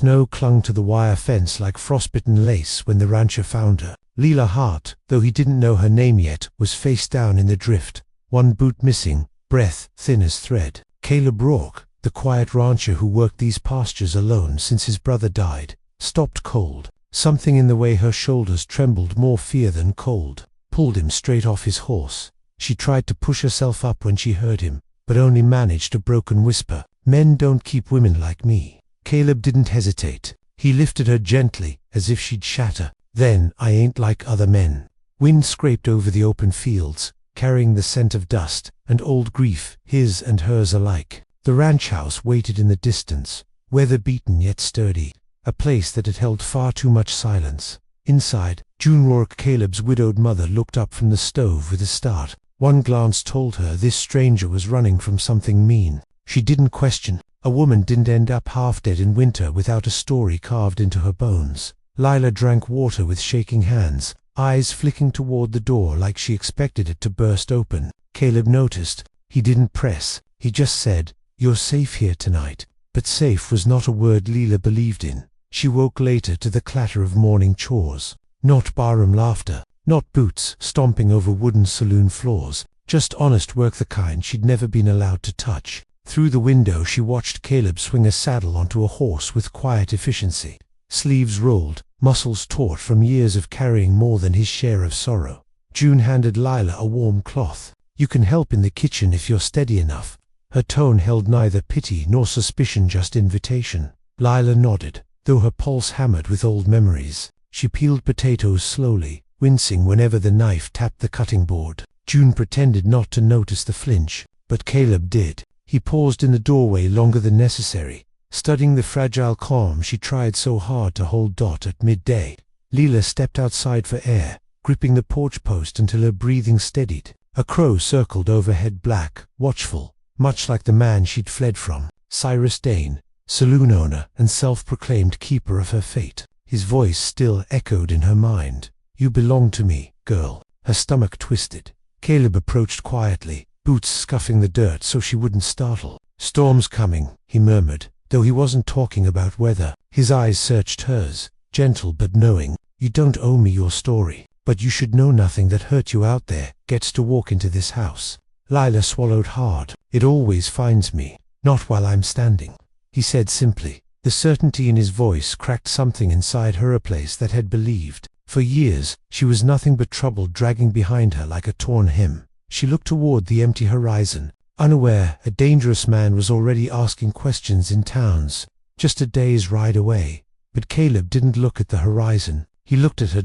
snow clung to the wire fence like frostbitten lace when the rancher found her. Leela Hart, though he didn't know her name yet, was face down in the drift, one boot missing, breath thin as thread. Caleb Rourke, the quiet rancher who worked these pastures alone since his brother died, stopped cold. Something in the way her shoulders trembled more fear than cold. Pulled him straight off his horse. She tried to push herself up when she heard him, but only managed a broken whisper. "Men don't keep women like me." Caleb didn't hesitate. He lifted her gently, as if she'd shatter. "Then I ain't like other men." Wind scraped over the open fields, carrying the scent of dust and old grief, his and hers alike. The ranch house waited in the distance, weather-beaten yet sturdy, a place that had held far too much silence. Inside, June Rourke, Caleb's widowed mother, looked up from the stove with a start. One glance told her this stranger was running from something mean. She didn't question. A woman didn't end up half dead in winter without a story carved into her bones. Lila drank water with shaking hands, eyes flicking toward the door like she expected it to burst open. Caleb noticed. He didn't press. He just said, "You're safe here tonight." But safe was not a word Lila believed in. She woke later to the clatter of morning chores. Not barroom laughter, not boots stomping over wooden saloon floors, just honest work, the kind she'd never been allowed to touch. Through the window she watched Caleb swing a saddle onto a horse with quiet efficiency. Sleeves rolled, muscles taut from years of carrying more than his share of sorrow. June handed Lila a warm cloth. "You can help in the kitchen if you're steady enough." Her tone held neither pity nor suspicion, just invitation. Lila nodded, though her pulse hammered with old memories. She peeled potatoes slowly, wincing whenever the knife tapped the cutting board. June pretended not to notice the flinch, but Caleb did. He paused in the doorway longer than necessary, studying the fragile calm she tried so hard to hold. At midday, Leela stepped outside for air, gripping the porch post until her breathing steadied. A crow circled overhead, black, watchful, much like the man she'd fled from, Cyrus Dane, saloon owner and self-proclaimed keeper of her fate. His voice still echoed in her mind. "You belong to me, girl." Her stomach twisted. Caleb approached quietly, boots scuffing the dirt so she wouldn't startle. "Storm's coming," he murmured, though he wasn't talking about weather. His eyes searched hers, gentle but knowing. "You don't owe me your story, but you should know nothing that hurt you out there gets to walk into this house." Lila swallowed hard. "It always finds me, not while I'm standing," he said simply. The certainty in his voice cracked something inside her, a place that had believed. For years, she was nothing but trouble dragging behind her like a torn hem. She looked toward the empty horizon, unaware a dangerous man was already asking questions in towns, just a day's ride away. But Caleb didn't look at the horizon. He looked at her.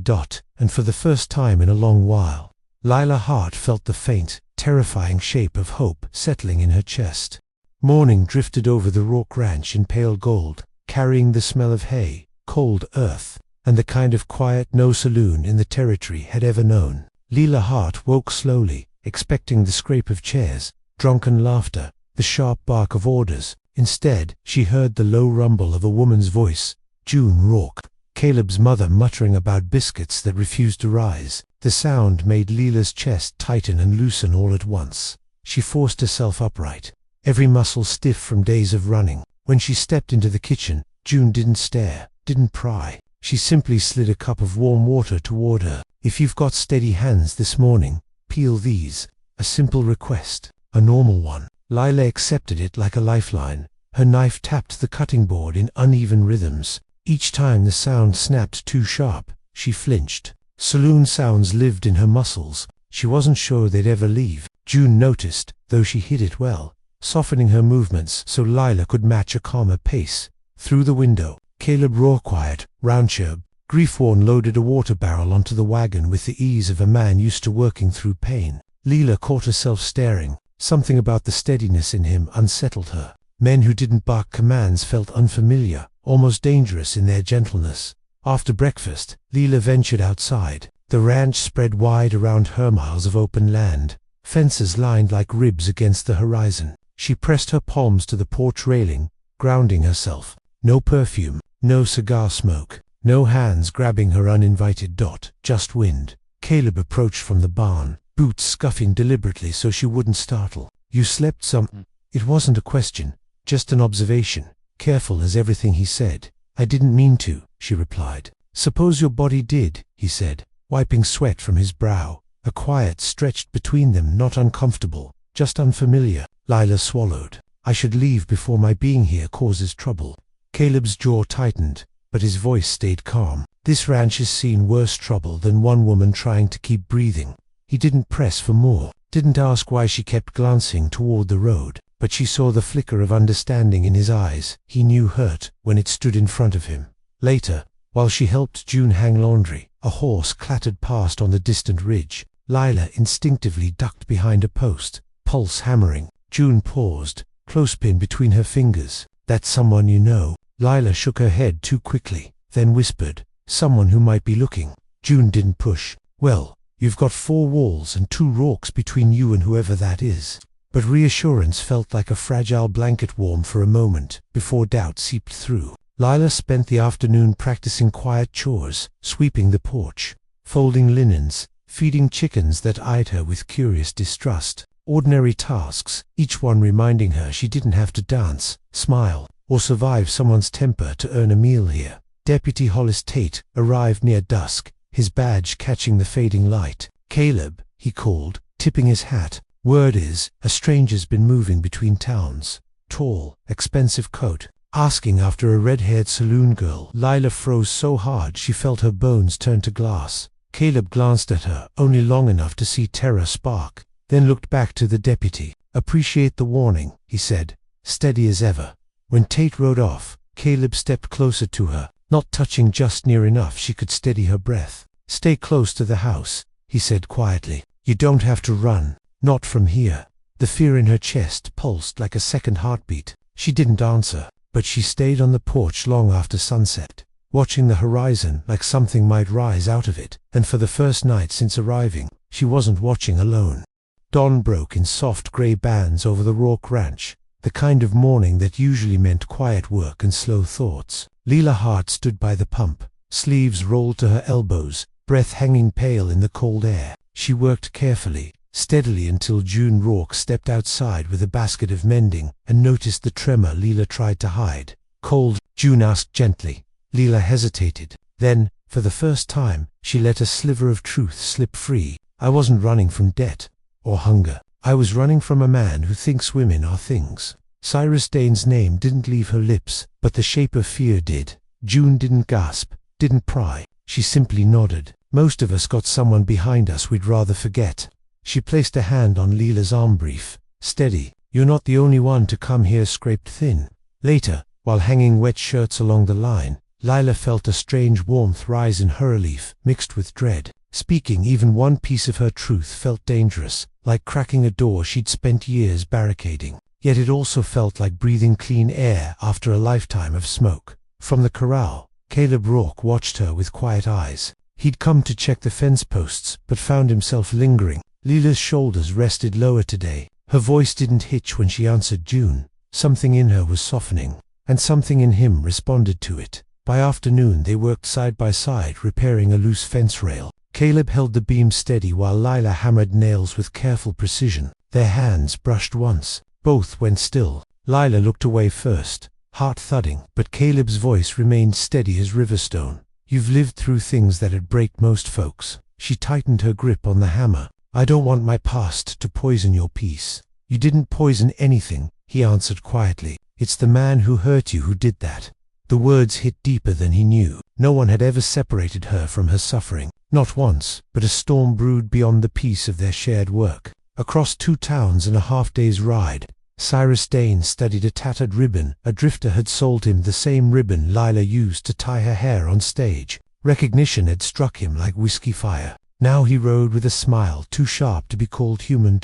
And for the first time in a long while, Lila Hart felt the faint, terrifying shape of hope settling in her chest. Morning drifted over the Rourke ranch in pale gold, carrying the smell of hay, cold earth, and the kind of quiet no saloon in the territory had ever known. Leela Hart woke slowly, expecting the scrape of chairs, drunken laughter, the sharp bark of orders. Instead, she heard the low rumble of a woman's voice, June Rourke, Caleb's mother, muttering about biscuits that refused to rise. The sound made Leela's chest tighten and loosen all at once. She forced herself upright, every muscle stiff from days of running. When she stepped into the kitchen, June didn't stare, didn't pry. She simply slid a cup of warm water toward her. "If you've got steady hands this morning, peel these." A simple request, a normal one. Lila accepted it like a lifeline. Her knife tapped the cutting board in uneven rhythms. Each time the sound snapped too sharp, she flinched. Saloon sounds lived in her muscles. She wasn't sure they'd ever leave. June noticed, though she hid it well, softening her movements so Lila could match a calmer pace. Through the window, Caleb Rourke, quiet, round-chub, grief-worn, loaded a water barrel onto the wagon with the ease of a man used to working through pain. Leela caught herself staring. Something about the steadiness in him unsettled her. Men who didn't bark commands felt unfamiliar, almost dangerous in their gentleness. After breakfast, Leela ventured outside. The ranch spread wide around her, miles of open land, fences lined like ribs against the horizon. She pressed her palms to the porch railing, grounding herself. No perfume, no cigar smoke, no hands grabbing her uninvited. Just wind. Caleb approached from the barn, boots scuffing deliberately so she wouldn't startle. "You slept some?" It wasn't a question, just an observation, careful as everything he said. I didn't mean to, she replied. Suppose your body did, he said, wiping sweat from his brow. A quiet stretched between them, not uncomfortable, just unfamiliar. Lila swallowed. I should leave before my being here causes trouble. Caleb's jaw tightened, but his voice stayed calm. This ranch has seen worse trouble than one woman trying to keep breathing. He didn't press for more, didn't ask why she kept glancing toward the road, but she saw the flicker of understanding in his eyes. He knew hurt when it stood in front of him. Later, while she helped June hang laundry, a horse clattered past on the distant ridge. Lila instinctively ducked behind a post, pulse hammering. June paused, clothespin between her fingers. That's someone you know? Lila shook her head too quickly, then whispered, someone who might be looking. June didn't push. Well, you've got 4 walls and 2 rocks between you and whoever that is. But reassurance felt like a fragile blanket warm for a moment, before doubt seeped through. Lila spent the afternoon practicing quiet chores, sweeping the porch, folding linens, feeding chickens that eyed her with curious distrust. Ordinary tasks, each one reminding her she didn't have to dance, smile, or survive someone's temper to earn a meal here. Deputy Hollis Tate arrived near dusk, his badge catching the fading light. Caleb, he called, tipping his hat. Word is, a stranger's been moving between towns. Tall, expensive coat. Asking after a red-haired saloon girl. Lila froze so hard she felt her bones turn to glass. Caleb glanced at her, only long enough to see terror spark, then looked back to the deputy. Appreciate the warning, he said, steady as ever. When Tate rode off, Caleb stepped closer to her, not touching, just near enough she could steady her breath. Stay close to the house, he said quietly. You don't have to run, not from here. The fear in her chest pulsed like a second heartbeat. She didn't answer, but she stayed on the porch long after sunset, watching the horizon like something might rise out of it. And for the first night since arriving, she wasn't watching alone. Dawn broke in soft gray bands over the Rourke Ranch, the kind of morning that usually meant quiet work and slow thoughts. Lila Hart stood by the pump, sleeves rolled to her elbows, breath hanging pale in the cold air. She worked carefully, steadily, until June Rourke stepped outside with a basket of mending and noticed the tremor Lila tried to hide. Cold, June asked gently. Lila hesitated. Then, for the first time, she let a sliver of truth slip free. I wasn't running from debt or hunger. I was running from a man who thinks women are things. Cyrus Dane's name didn't leave her lips, but the shape of fear did. June didn't gasp, didn't pry. She simply nodded. Most of us got someone behind us we'd rather forget. She placed a hand on Lila's arm. Brief, steady. You're not the only one to come here scraped thin. Later, while hanging wet shirts along the line, Lila felt a strange warmth rise in her relief, mixed with dread. Speaking even one piece of her truth felt dangerous, like cracking a door she'd spent years barricading. Yet it also felt like breathing clean air after a lifetime of smoke. From the corral, Caleb Rourke watched her with quiet eyes. He'd come to check the fence posts, but found himself lingering. Lila's shoulders rested lower today. Her voice didn't hitch when she answered June. Something in her was softening, and something in him responded to it. By afternoon they worked side by side, repairing a loose fence rail. Caleb held the beam steady while Lila hammered nails with careful precision. Their hands brushed once. Both went still. Lila looked away first, heart thudding, but Caleb's voice remained steady as riverstone. You've lived through things that'd break most folks. She tightened her grip on the hammer. I don't want my past to poison your peace. You didn't poison anything, he answered quietly. It's the man who hurt you who did that. The words hit deeper than he knew. No one had ever separated her from her suffering. Not once, but a storm brewed beyond the peace of their shared work. Across 2 towns in a half-day's ride, Cyrus Dane studied a tattered ribbon. A drifter had sold him the same ribbon Lila used to tie her hair on stage. Recognition had struck him like whiskey fire. Now he rode with a smile too sharp to be called human.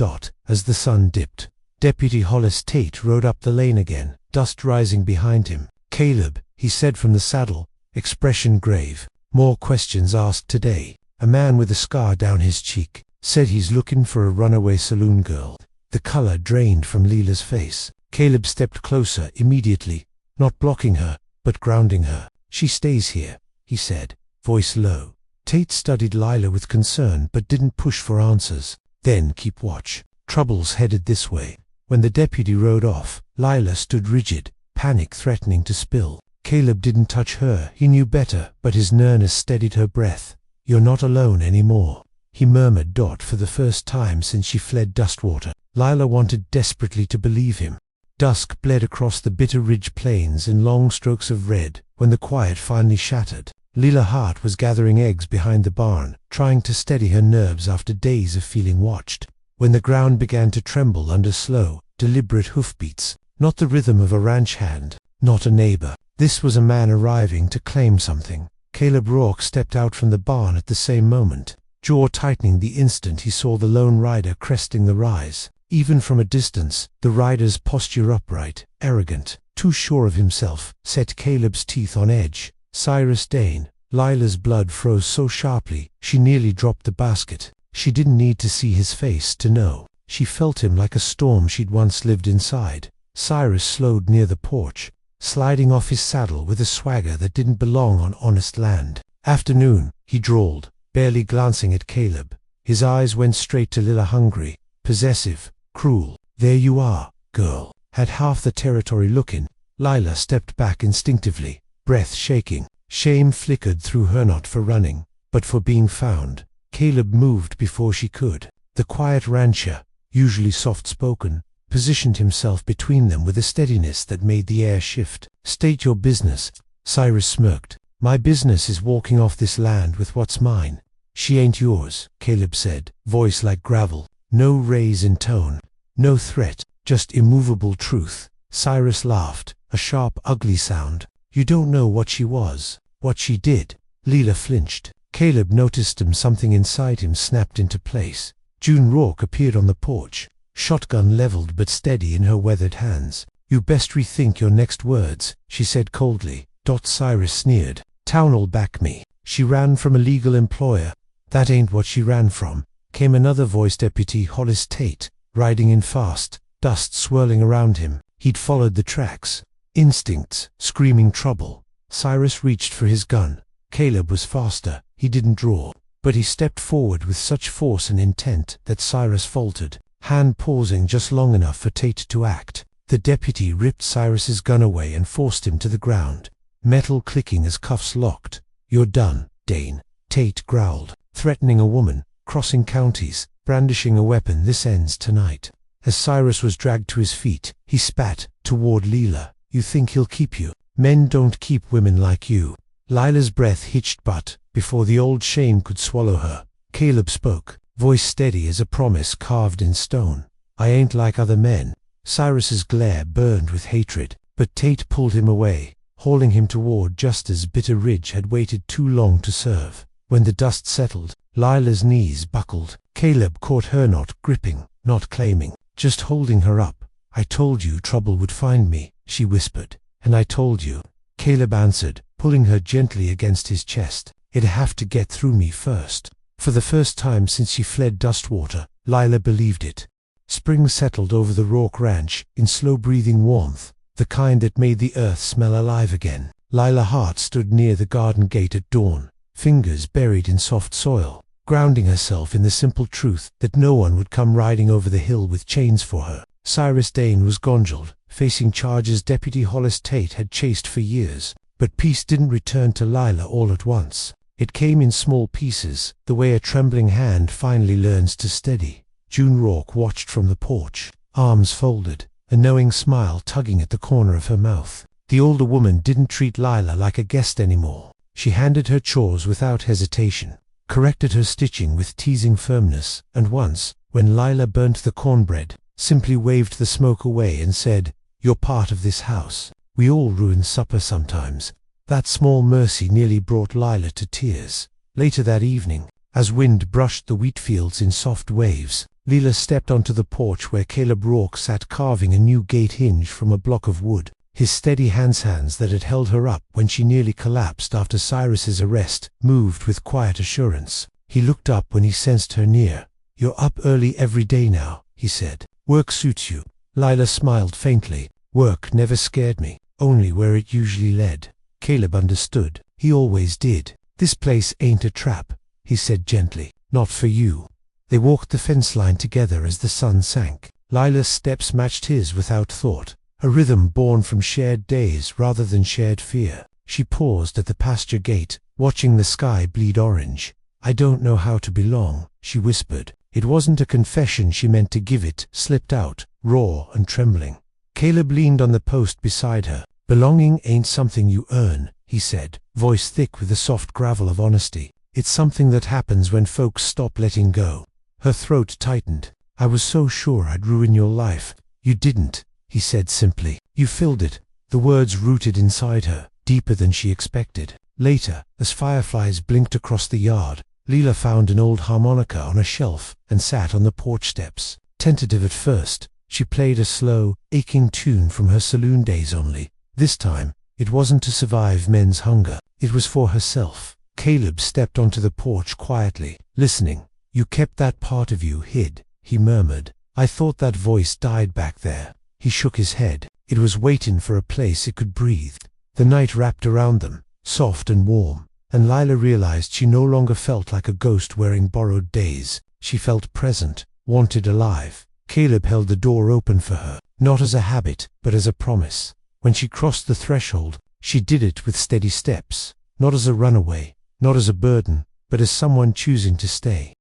As the sun dipped, Deputy Hollis Tate rode up the lane again, dust rising behind him. Caleb, he said from the saddle, expression grave. More questions asked today. A man with a scar down his cheek said he's looking for a runaway saloon girl. The color drained from Lila's face. Caleb stepped closer immediately, not blocking her, but grounding her. She stays here, he said, voice low. Tate studied Lila with concern but didn't push for answers. Then keep watch. Trouble's headed this way. When the deputy rode off, Lila stood rigid, panic threatening to spill. Caleb didn't touch her, he knew better, but his nearness steadied her breath. "You're not alone anymore," he murmured. For the first time since she fled Dustwater, Lila wanted desperately to believe him. Dusk bled across the Bitter Ridge plains in long strokes of red. When the quiet finally shattered, Lila Hart was gathering eggs behind the barn, trying to steady her nerves after days of feeling watched. When the ground began to tremble under slow, deliberate hoofbeats, not the rhythm of a ranch hand, not a neighbor, this was a man arriving to claim something. Caleb Rourke stepped out from the barn at the same moment, jaw tightening the instant he saw the lone rider cresting the rise. Even from a distance, the rider's posture upright, arrogant, too sure of himself, set Caleb's teeth on edge. Cyrus Dane. Lila's blood froze so sharply, she nearly dropped the basket. She didn't need to see his face to know. She felt him like a storm she'd once lived inside. Cyrus slowed near the porch, sliding off his saddle with a swagger that didn't belong on honest land. "Afternoon," he drawled, barely glancing at Caleb. His eyes went straight to Lila, hungry, possessive, cruel. "There you are, girl." Had half the territory looking. Lila stepped back instinctively, breath shaking. Shame flickered through her, not for running, but for being found. Caleb moved before she could. The quiet rancher, usually soft-spoken, positioned himself between them with a steadiness that made the air shift. "State your business." Cyrus smirked. "My business is walking off this land with what's mine." "She ain't yours," Caleb said, voice like gravel. No raise in tone, no threat, just immovable truth. Cyrus laughed, a sharp, ugly sound. "You don't know what she was, what she did." Lila flinched. Caleb noticed something inside him snapped into place. June Rourke appeared on the porch, shotgun leveled but steady in her weathered hands. "You best rethink your next words," she said coldly. Cyrus sneered. "Town'll back me." "She ran from a legal employer." "That ain't what she ran from," came another voice. Deputy Hollis Tate, riding in fast, dust swirling around him. He'd followed the tracks. Instincts, screaming trouble. Cyrus reached for his gun. Caleb was faster. He didn't draw, but he stepped forward with such force and intent that Cyrus faltered, hand pausing just long enough for Tate to act. The deputy ripped Cyrus's gun away and forced him to the ground, metal clicking as cuffs locked. "You're done, Dane," Tate growled. "Threatening a woman, crossing counties, brandishing a weapon. This ends tonight." As Cyrus was dragged to his feet, he spat toward Lila. "You think he'll keep you? Men don't keep women like you." Lila's breath hitched, but before the old shame could swallow her, Caleb spoke, voice steady as a promise carved in stone. "I ain't like other men." Cyrus's glare burned with hatred, but Tate pulled him away, hauling him toward just as Bitter Ridge had waited too long to serve. When the dust settled, Lila's knees buckled. Caleb caught her, not gripping, not claiming, just holding her up. "I told you trouble would find me," she whispered. "And I told you," Caleb answered, pulling her gently against his chest. "It'd have to get through me first." For the first time since she fled Dustwater, Lila believed it. Spring settled over the Rourke ranch in slow-breathing warmth, the kind that made the earth smell alive again. Lila Hart stood near the garden gate at dawn, fingers buried in soft soil, grounding herself in the simple truth that no one would come riding over the hill with chains for her. Cyrus Dane was gonjled, facing charges Deputy Hollis Tate had chased for years. But peace didn't return to Lila all at once. It came in small pieces, the way a trembling hand finally learns to steady. June Rourke watched from the porch, arms folded, a knowing smile tugging at the corner of her mouth. The older woman didn't treat Lila like a guest anymore. She handed her chores without hesitation, corrected her stitching with teasing firmness, and once, when Lila burnt the cornbread, simply waved the smoke away and said, "You're part of this house. We all ruin supper sometimes." That small mercy nearly brought Lila to tears. Later that evening, as wind brushed the wheat fields in soft waves, Lila stepped onto the porch where Caleb Rourke sat carving a new gate hinge from a block of wood. His steady hands that had held her up when she nearly collapsed after Cyrus's arrest moved with quiet assurance. He looked up when he sensed her near. "You're up early every day now," he said. "Work suits you." Lila smiled faintly. "Work never scared me, only where it usually led." Caleb understood. He always did. "This place ain't a trap," he said gently. "Not for you." They walked the fence line together as the sun sank. Lila's steps matched his without thought, a rhythm born from shared days rather than shared fear. She paused at the pasture gate, watching the sky bleed orange. "I don't know how to belong," she whispered. It wasn't a confession she meant to give, it slipped out, raw and trembling. Caleb leaned on the post beside her. "Belonging ain't something you earn," he said, voice thick with the soft gravel of honesty. "It's something that happens when folks stop letting go." Her throat tightened. "I was so sure I'd ruin your life." "You didn't," he said simply. "You filled it." The words rooted inside her, deeper than she expected. Later, as fireflies blinked across the yard, Leela found an old harmonica on a shelf and sat on the porch steps. Tentative at first, she played a slow, aching tune from her saloon days only. This time, it wasn't to survive men's hunger. It was for herself. Caleb stepped onto the porch quietly, listening. "You kept that part of you hid," he murmured. "I thought that voice died back there." He shook his head. It was waiting for a place it could breathe. The night wrapped around them, soft and warm, and Lila realized she no longer felt like a ghost wearing borrowed days. She felt present, wanted alive. Caleb held the door open for her, not as a habit, but as a promise. When she crossed the threshold, she did it with steady steps, not as a runaway, not as a burden, but as someone choosing to stay.